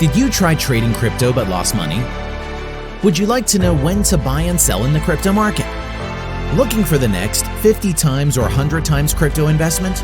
Did you try trading crypto but lost money? Would you like to know when to buy and sell in the crypto market? Looking for the next 50 times or 100 times crypto investment?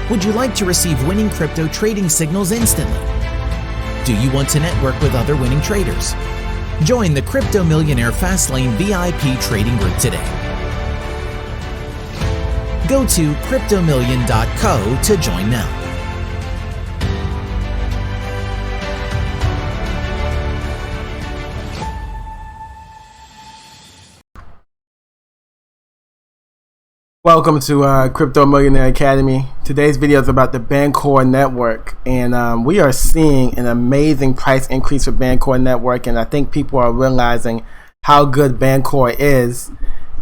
Would you like to receive winning crypto trading signals instantly? Do you want to network with other winning traders? Join the Crypto Millionaire Fastlane VIP trading group today. Go to cryptomillion.co to join now. Welcome to Crypto Millionaire Academy. Today's video is about the Bancor network, and we are seeing an amazing price increase for Bancor network, and I think people are realizing how good Bancor is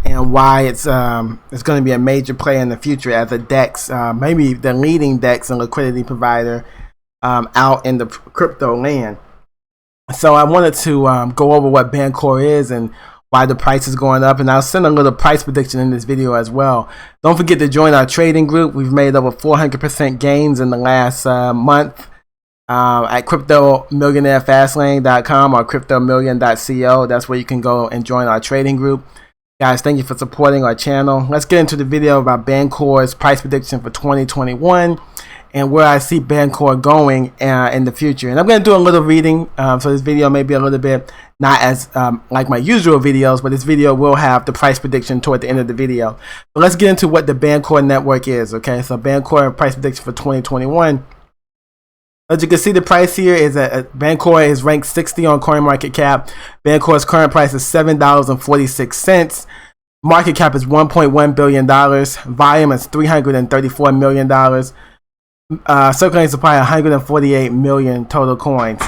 and why it's going to be a major player in the future as a DEX, maybe the leading DEX and liquidity provider out in the crypto land. So I wanted to go over what Bancor is and why the price is going up, and I'll send a little price prediction in this video as well. Don't forget to join our trading group. We've made over 400% gains in the last month at cryptomillionairefastlane.com or cryptomillion.co. That's where you can go and join our trading group. Guys, thank you for supporting our channel. Let's get into the video about Bancor's price prediction for 2021 and where I see Bancor going in the future. And I'm going to do a little reading, so this video may be a little bit not as like my usual videos, but this video will have the price prediction toward the end of the video. But let's get into what the Bancor network is, okay? So Bancor price prediction for 2021. As you can see, the price here is that Bancor is ranked 60 on CoinMarketCap. Bancor's current price is $7.46. Market cap is $1.1 billion. Volume is $334 million. Circulating supply 148 million total coins.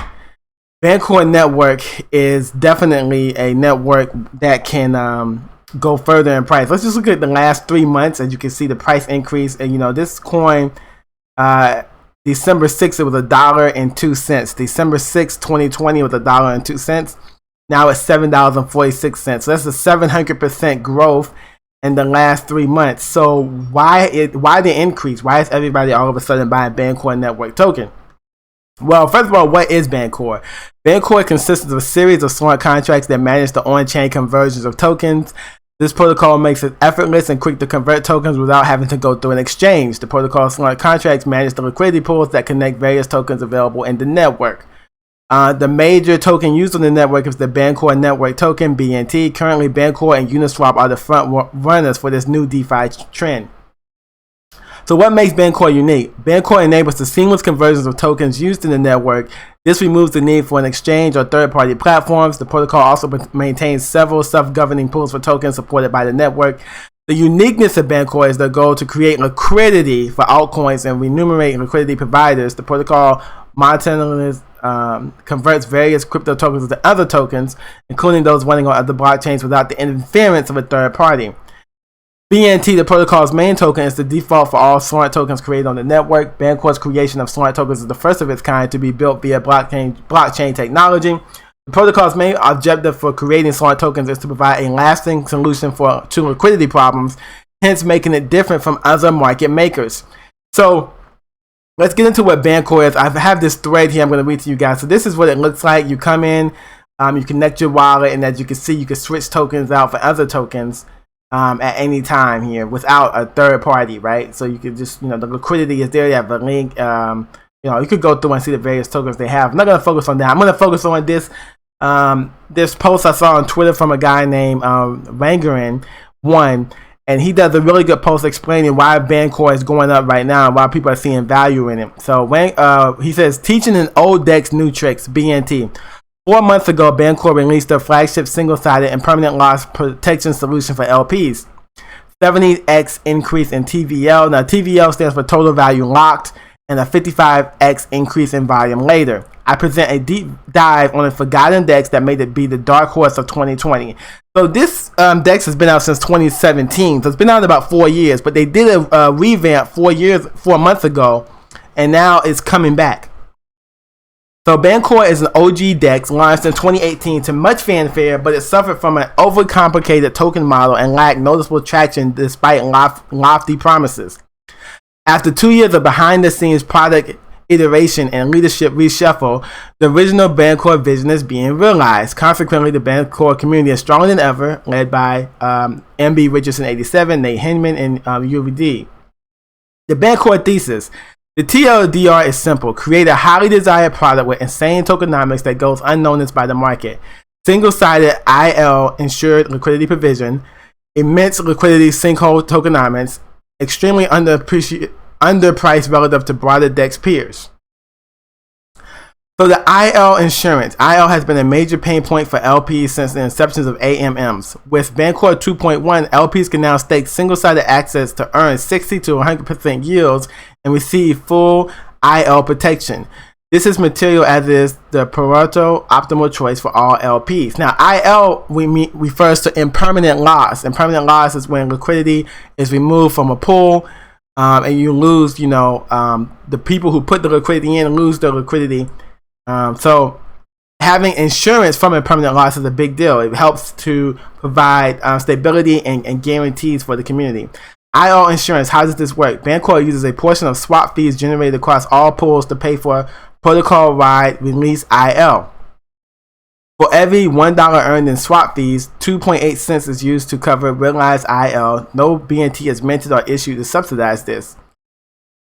Bancor network is definitely a network that can go further in price. Let's just look at the last 3 months. As you can see, the price increase, and you know, this coin December 6th it was $1.02. December 6th 2020 was $1.02. Now it's $7.46. So that's a 700% growth in the last 3 months. So why the increase? Why is everybody all of a sudden buying Bancor network token? Well, first of all, what is Bancor? Bancor consists of a series of smart contracts that manage the on-chain conversions of tokens. This protocol makes it effortless and quick to convert tokens without having to go through an exchange. The protocol's smart contracts manage the liquidity pools that connect various tokens available in the network. The major token used on the network is the Bancor network token, BNT. Currently, Bancor and Uniswap are the front runners for this new DeFi trend. So what makes Bancor unique? Bancor enables the seamless conversions of tokens used in the network. This removes the need for an exchange or third-party platforms. The protocol also maintains several self-governing pools for tokens supported by the network. The uniqueness of Bancor is their goal to create liquidity for altcoins and remunerate liquidity providers. The protocol monetarily converts various crypto tokens into other tokens, including those running on other blockchains without the interference of a third party. BNT, the protocol's main token, is the default for all smart tokens created on the network. Bancor's creation of smart tokens is the first of its kind to be built via blockchain technology. The protocol's main objective for creating smart tokens is to provide a lasting solution to liquidity problems, hence making it different from other market makers. So let's get into what Bancor is. I have this thread here I'm going to read to you guys. So this is what it looks like. You come in, you connect your wallet, and as you can see, you can switch tokens out for other tokens at any time here without a third party, right? So you could just, you know, the liquidity is there. You have a link. You know, you could go through and see the various tokens they have. I'm not going to focus on that. I'm going to focus on this this post I saw on Twitter from a guy named Wangarin1, and he does a really good post explaining why Bancor is going up right now and why people are seeing value in it. So he says, teaching an old DEX new tricks, BNT. 4 months ago, Bancor released their flagship single-sided and permanent loss protection solution for LPs. 70x increase in TVL. Now, TVL stands for total value locked, and a 55x increase in volume later. I present a deep dive on a forgotten DEX that made it be the dark horse of 2020. So this DEX has been out since 2017, so it's been out about 4 years, but they did a revamp 4 months ago, and now it's coming back. So Bancor is an OG DEX launched in 2018 to much fanfare, but it suffered from an overcomplicated token model and lacked noticeable traction despite lofty promises. After 2 years of behind-the-scenes product iteration and leadership reshuffle, the original Bancor vision is being realized. Consequently, the Bancor community is stronger than ever, led by MB Richardson 87, Nate Hinman, and UVD. The Bancor thesis. The TLDR is simple. Create a highly desired product with insane tokenomics that goes unnoticed by the market. Single-sided IL insured liquidity provision, immense liquidity sinkhole tokenomics, extremely underpriced relative to broader DEX peers. So the IL insurance. IL has been a major pain point for LPs since the inception of AMMs. With Bancor 2.1, LPs can now stake single-sided access to earn 60 to 100% yields and receive full IL protection. This is material as is the Pareto optimal choice for all LPs. Now, IL refers to impermanent loss. Impermanent loss is when liquidity is removed from a pool and you lose, the people who put the liquidity in lose their liquidity. So having insurance from impermanent loss is a big deal. It helps to provide stability and guarantees for the community. IL insurance, how does this work? Bancor uses a portion of swap fees generated across all pools to pay for protocol-wide release IL. For every $1 earned in swap fees, 2.8 cents is used to cover realized IL. No BNT is minted or issued to subsidize this.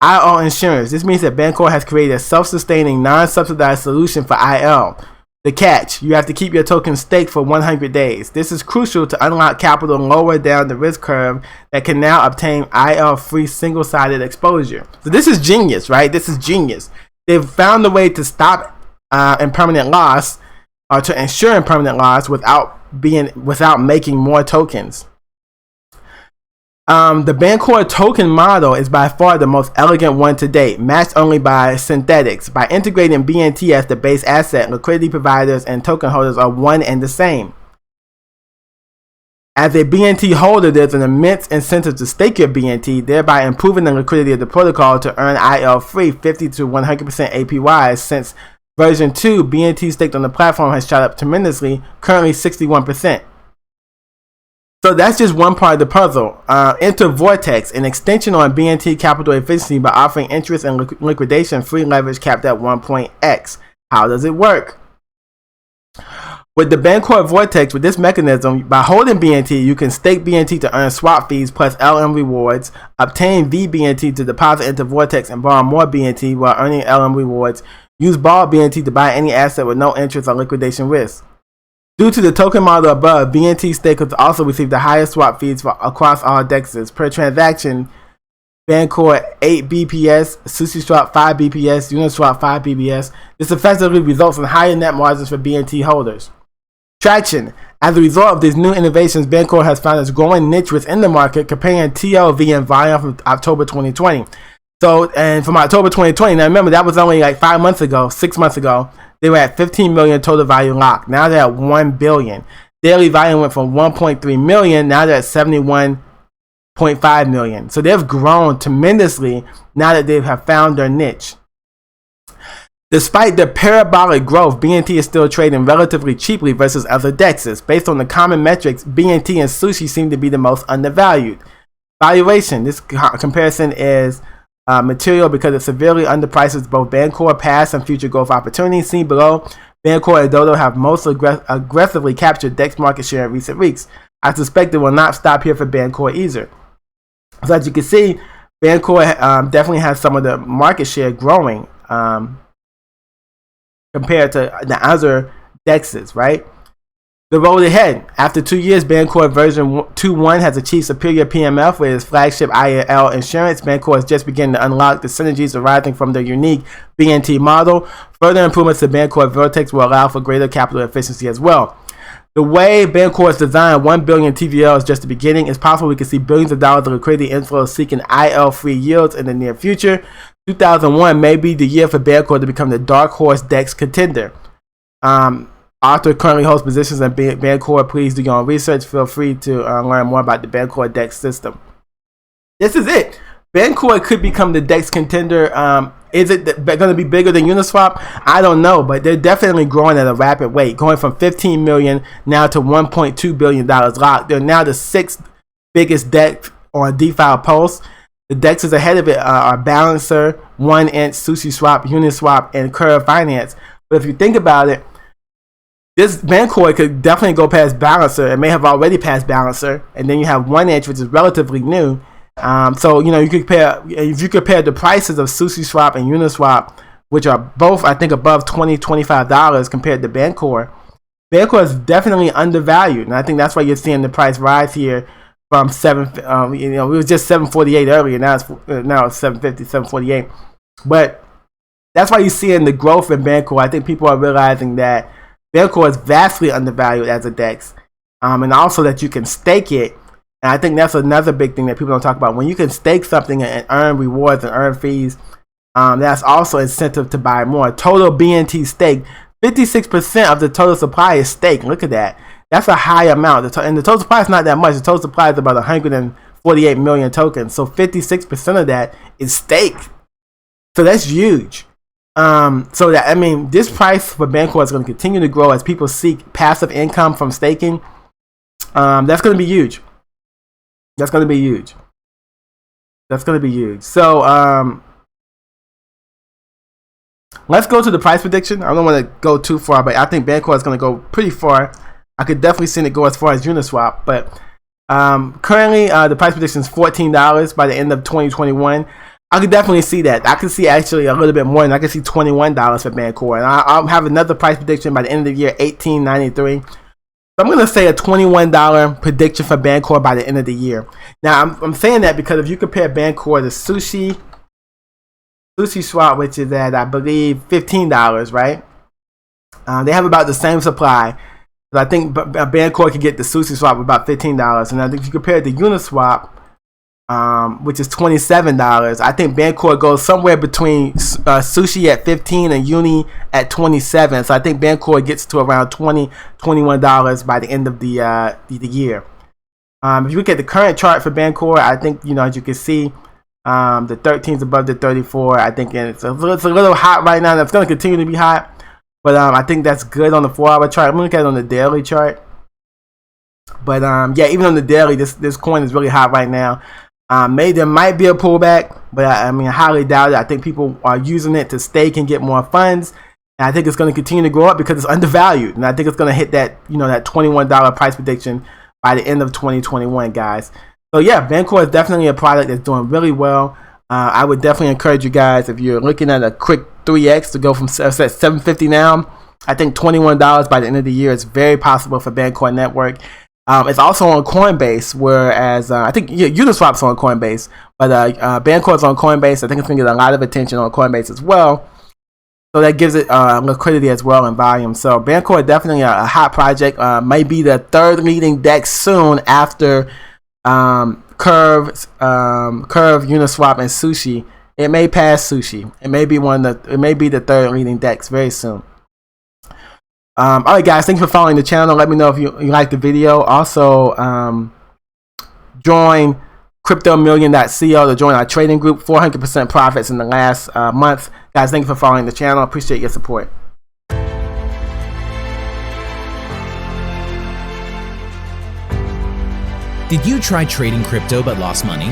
IL insurance. This means that Bancor has created a self-sustaining, non-subsidized solution for IL. The catch, you have to keep your token staked for 100 days. This is crucial to unlock capital lower down the risk curve that can now obtain IL-free single-sided exposure. So this is genius, right? This is genius. They've found a way to stop impermanent loss or to ensure impermanent loss without making more tokens. The Bancor token model is by far the most elegant one to date, matched only by synthetics. By integrating BNT as the base asset, liquidity providers and token holders are one and the same. As a BNT holder, there's an immense incentive to stake your BNT, thereby improving the liquidity of the protocol to earn IL-free 50 to 100% APYs. Since version 2, BNT staked on the platform has shot up tremendously, currently 61%. So that's just one part of the puzzle. Enter Vortex, an extension on BNT capital efficiency by offering interest and liquidation free leverage capped at 1.x. How does it work? With the Bancor Vortex, with this mechanism, by holding BNT, you can stake BNT to earn swap fees plus LM rewards, obtain VBNT to deposit into Vortex and borrow more BNT while earning LM rewards, use borrowed BNT to buy any asset with no interest or liquidation risk. Due to the token model above, BNT stakers also receive the highest swap fees across all DEXs. Per transaction, Bancor 8 BPS, SushiSwap 5 BPS, Uniswap 5 BPS. This effectively results in higher net margins for BNT holders. Traction. As a result of these new innovations, Bancor has found its growing niche within the market, comparing TLV and volume from October 2020. So, and from October 2020, now remember that was only like 6 months ago, they were at 15 million total value locked. Now they're at 1 billion. Daily volume went from 1.3 million, now they're at 71.5 million. So they've grown tremendously now that they have found their niche. Despite the parabolic growth, BNT is still trading relatively cheaply versus other DEXs. Based on the common metrics, BNT and Sushi seem to be the most undervalued. Valuation. This comparison is material because it severely underprices both Bancor past and future growth opportunities. Seen below, Bancor and Dodo have most aggressively captured DEX market share in recent weeks. I suspect it will not stop here for Bancor either. So as you can see, Bancor definitely has some of the market share growing compared to the other DEXs, right? The road ahead. After 2 years, Bancor version 2.1 has achieved superior PMF with its flagship IL insurance. Bancor is just beginning to unlock the synergies arising from their unique BNT model. Further improvements to Bancor Vortex will allow for greater capital efficiency as well. The way Bancor is designed, 1 billion TVL is just the beginning. It's possible we could see billions of dollars of liquidity inflows seeking IL-free yields in the near future. 2001 may be the year for Bancor to become the dark horse DEX contender. Arthur currently holds positions at Bancor. Please do your own research. Feel free to learn more about the Bancor DEX system. This is it. Bancor could become the DEX contender. Is it going to be bigger than Uniswap? I don't know, but they're definitely growing at a rapid rate, going from 15 million now to $1.2 billion locked. They're now the 6th biggest DEX on DeFi Pulse. The DEXs ahead of it are Balancer, 1-inch, SushiSwap, Uniswap, and Curve Finance. But if you think about it, this Bancor could definitely go past Balancer. It may have already passed Balancer, and then you have 1-inch, which is relatively new. So you know, you could compare, if you compare the prices of SushiSwap and Uniswap, which are both I think above $20-$25 compared to Bancor. Bancor is definitely undervalued, and I think that's why you're seeing the price rise here from you know, it was just $7.48 earlier. Now it's $7.50, $7.48. But that's why you're seeing the growth in Bancor. I think people are realizing that Bancor is vastly undervalued as a DEX, and also that you can stake it. And I think that's another big thing that people don't talk about. When you can stake something and earn rewards and earn fees, that's also incentive to buy more. Total BNT stake, 56% of the total supply is stake. Look at that. That's a high amount. And the total supply is not that much. The total supply is about 148 million tokens. So 56% of that is stake. So that's huge. So that, I mean, this price for Bancor is going to continue to grow as people seek passive income from staking. That's going to be huge. That's going to be huge. That's going to be huge. So let's go to the price prediction. I don't want to go too far, but I think Bancor is going to go pretty far. I could definitely see it go as far as Uniswap, but currently the price prediction is $14 by the end of 2021. I could definitely see that. I could see actually a little bit more, and I could see $21 for Bancor. And I'll have another price prediction by the end of the year, $18.93. So I'm going to say a $21 prediction for Bancor by the end of the year. Now, I'm saying that because if you compare Bancor to SushiSwap, which is at, I believe, $15, right? They have about the same supply. So I think Bancor could get the SushiSwap about $15. And I think if you compare it to Uniswap, which is $27, I think Bancor goes somewhere between Sushi at $15 and Uni at $27. So I think Bancor gets to around $21 by the end of the year. If you look at the current chart for Bancor, I think, you know, as you can see, the 13 is above the 34. I think it's a little hot right now. It's going to continue to be hot, but I think that's good on the 4-hour chart. I'm going to look at it on the daily chart. But yeah, even on the daily, this coin is really hot right now. Maybe there might be a pullback, but I mean, I highly doubt it. I think people are using it to stake and get more funds. And I think it's going to continue to go up because it's undervalued. And I think it's going to hit that, you know, that $21 price prediction by the end of 2021, guys. So yeah, Bancor is definitely a product that's doing really well. I would definitely encourage you guys, if you're looking at a quick 3x to go from $750 now, I think $21 by the end of the year is very possible for Bancor Network. It's also on Coinbase, whereas I think Uniswap's on Coinbase, but Bancor's on Coinbase. I think it's going to get a lot of attention on Coinbase as well. So that gives it liquidity as well and volume. So Bancor is definitely a hot project. Might be the third leading DEX soon after Curve, Uniswap, and Sushi. It may pass Sushi. It may be it may be the third leading DEX very soon. Alright guys, thanks for following the channel. Let me know if you liked the video. Also, join CryptoMillion.co to join our trading group. 400% profits in the last month. Guys, thank you for following the channel. Appreciate your support. Did you try trading crypto but lost money?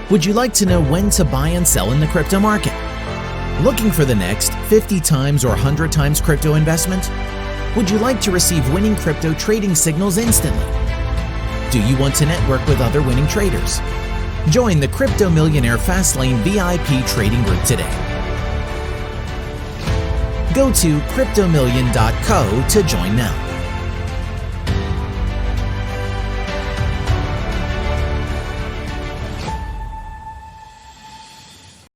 Would you like to know when to buy and sell in the crypto market? Looking for the next 50 times or 100 times crypto investment? Would you like to receive winning crypto trading signals instantly? Do you want to network with other winning traders? Join the Crypto Millionaire Fastlane VIP trading group today. Go to CryptoMillion.co to join now.